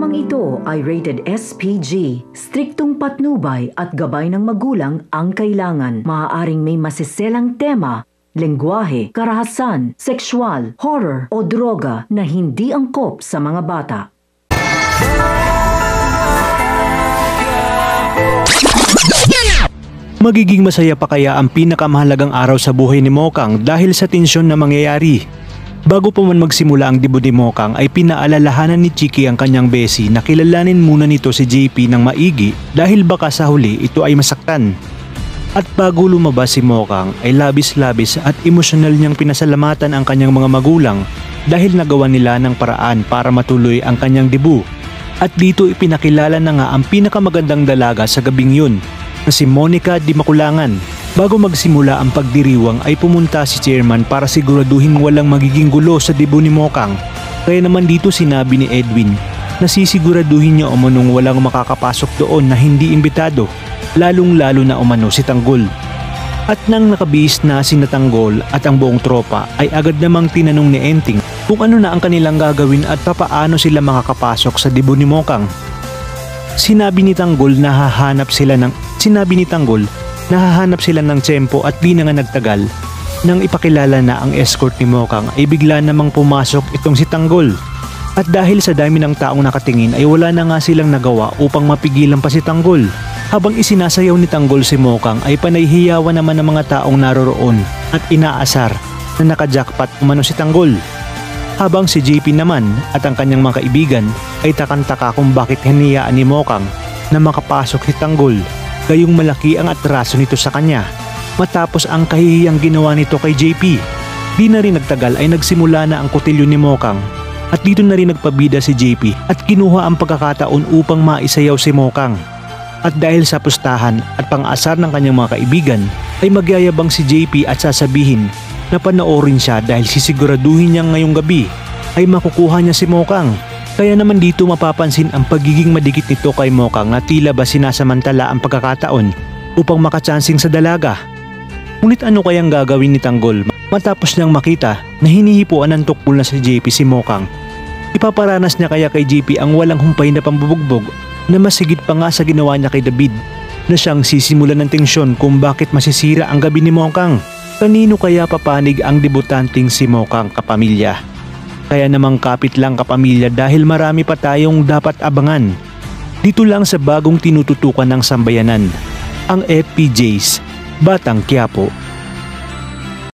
Programang ito ay rated SPG. Striktong patnubay at gabay ng magulang ang kailangan. Maaaring may masiselang tema, lengguwahe, karahasan, sexual, horror o droga na hindi angkop sa mga bata. Magiging masaya pa kaya ang pinakamahalagang araw sa buhay ni Mokang dahil sa tensyon na mangyayari? Bago pa man magsimula ang debut ni Mokang ay pinaalalahanan ni Chiki ang kanyang besi na kilalanin muna nito si JP ng maigi dahil baka sa huli ito ay masaktan. At bago lumabas si Mokang ay labis-labis at emosyonal niyang pinasalamatan ang kanyang mga magulang dahil nagawa nila ng paraan para matuloy ang kanyang debut. At dito ipinakilala na nga ang pinakamagandang dalaga sa gabing yun na si Monica Di Makulangan. Bago magsimula ang pagdiriwang ay pumunta si chairman para siguraduhin walang magiging gulo sa debut ni Mokang. Kaya naman dito sinabi ni Edwin na sisiguraduhin niya umanong walang makakapasok doon na hindi imbitado, lalong-lalo na umano si Tanggol. At nang nakabihis na si Tanggol at ang buong tropa ay agad namang tinanong ni Enting kung ano na ang kanilang gagawin at papaano sila makakapasok sa debut ni Mokang. Sinabi ni Tanggol na hahanap sila ng tiyempo at di na nga nagtagal. Nang ipakilala na ang escort ni Mokang ay bigla namang pumasok itong si Tanggol. At dahil sa dami ng taong nakatingin ay wala na nga silang nagawa upang mapigilan pa si Tanggol. Habang isinasayaw ni Tanggol si Mokang ay panayhiyawan naman ng mga taong naroroon at inaasar na nakajackpot umano si Tanggol. Habang si JP naman at ang kanyang mga kaibigan ay takang-taka kung bakit hiniyaan ni Mokang na makapasok si Tanggol. Gayong malaki ang atraso nito sa kanya matapos ang kahihiyang ginawa nito kay JP. Di na rin nagtagal ay nagsimula na ang kutilyo ni Mokang at dito na rin nagpabida si JP at kinuha ang pagkakataon upang maisayaw si Mokang. At dahil sa pustahan at pang-asar ng kanyang mga kaibigan ay magyayabang si JP at sasabihin na panoorin siya dahil sisiguraduhin niya ngayong gabi ay makukuha niya si Mokang. Kaya naman dito mapapansin ang pagiging madikit nito kay Mokang na tila ba sinasamantala ang pagkakataon upang makatsansing sa dalaga. Ngunit ano kayang gagawin ni Tanggol matapos niyang makita na hinihipuan ng tukbol na si JP si Mokang? Ipaparanas niya kaya kay JP ang walang humpay na pambubugbog na masigit pa nga sa ginawa niya kay David na siyang sisimulan ng tensyon kung bakit masisira ang gabi ni Mokang? Kanino kaya papanig ang debutanting si Mokang, kapamilya? Kaya namang kapit lang kapamilya dahil marami pa tayong dapat abangan. Dito lang sa bagong tinututukan ng sambayanan, ang FPJs, Batang Quiapo.